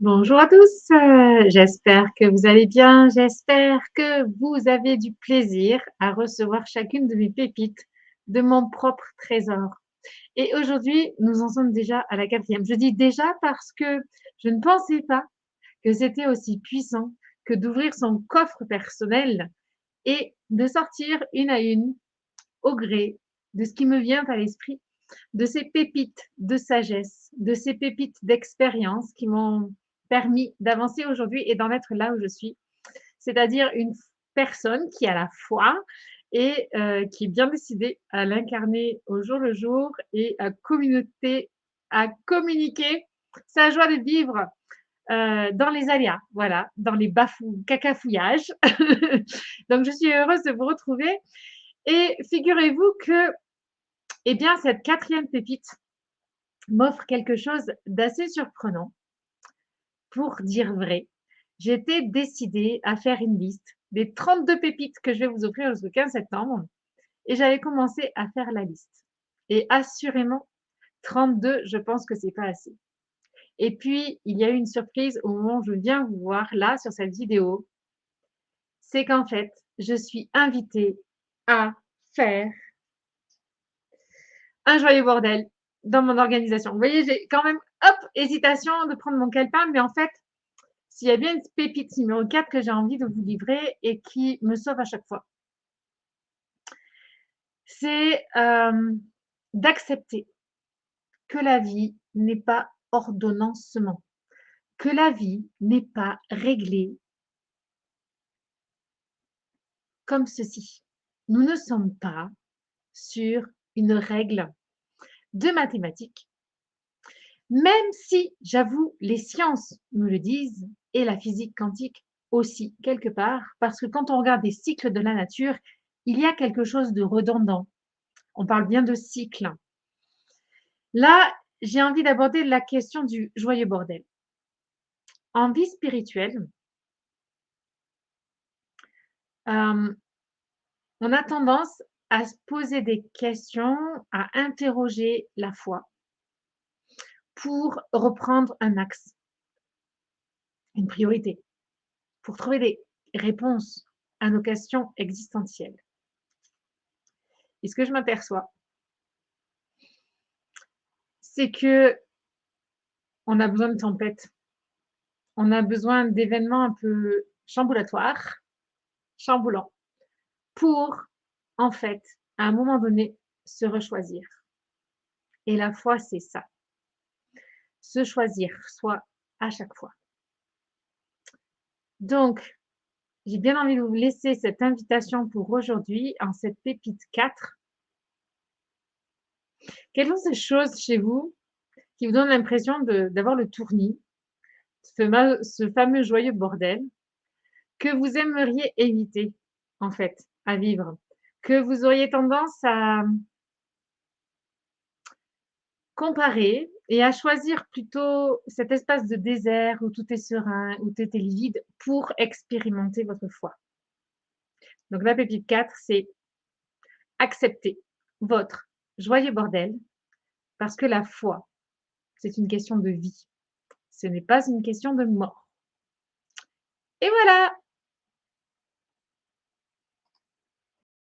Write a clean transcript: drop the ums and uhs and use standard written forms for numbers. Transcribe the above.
Bonjour à tous, j'espère que vous allez bien, j'espère que vous avez du plaisir à recevoir chacune de mes pépites de mon propre trésor. Et aujourd'hui, nous en sommes déjà à la quatrième. Je dis déjà parce que je ne pensais pas que c'était aussi puissant que d'ouvrir son coffre personnel et de sortir une à une, au gré de ce qui me vient à l'esprit, de ces pépites de sagesse, de ces pépites d'expérience qui m'ont permis d'avancer aujourd'hui et d'en être là où je suis. C'est-à-dire une personne qui a la foi et qui est bien décidée à l'incarner au jour le jour et à communiquer sa joie de vivre dans les aléas, voilà, dans les cacafouillages. Donc je suis heureuse de vous retrouver et figurez-vous que, eh bien, cette quatrième pépite m'offre quelque chose d'assez surprenant. Pour dire vrai, j'étais décidée à faire une liste des 32 pépites que je vais vous offrir jusqu'au 15 septembre et j'avais commencé à faire la liste. Et assurément, 32, je pense que c'est pas assez. Et puis, il y a eu une surprise au moment où je viens vous voir là sur cette vidéo, c'est qu'en fait, je suis invitée à faire un joyeux bordel dans mon organisation. Vous voyez, j'ai quand même, hop, hésitation de prendre mon calepin, mais en fait, s'il y a bien une pépite numéro 4 que j'ai envie de vous livrer et qui me sauve à chaque fois, c'est d'accepter que la vie n'est pas ordonnancement, que la vie n'est pas réglée comme ceci. Nous ne sommes pas sur une règle de mathématiques, même si, j'avoue, les sciences me le disent et la physique quantique aussi, quelque part, parce que quand on regarde des cycles de la nature, il y a quelque chose de redondant. On parle bien de cycle. Là, j'ai envie d'aborder la question du joyeux bordel. En vie spirituelle, on a tendance à se poser des questions, à interroger la foi pour reprendre un axe, une priorité, pour trouver des réponses à nos questions existentielles. Et ce que je m'aperçois, c'est que on a besoin de tempêtes, on a besoin d'événements un peu chamboulatoires, chamboulants, pour, en fait, à un moment donné, se rechoisir. Et la foi, c'est ça, se choisir soi à chaque fois. Donc, j'ai bien envie de vous laisser cette invitation pour aujourd'hui en cette pépite 4. Quelles sont ces choses chez vous qui vous donnent l'impression d'avoir le tournis, ce fameux joyeux bordel, que vous aimeriez éviter, en fait, à vivre, que vous auriez tendance à comparer et à choisir plutôt cet espace de désert où tout est serein, où tout est livide pour expérimenter votre foi. Donc la pépite 4, c'est accepter votre joyeux bordel parce que la foi, c'est une question de vie. Ce n'est pas une question de mort. Et voilà!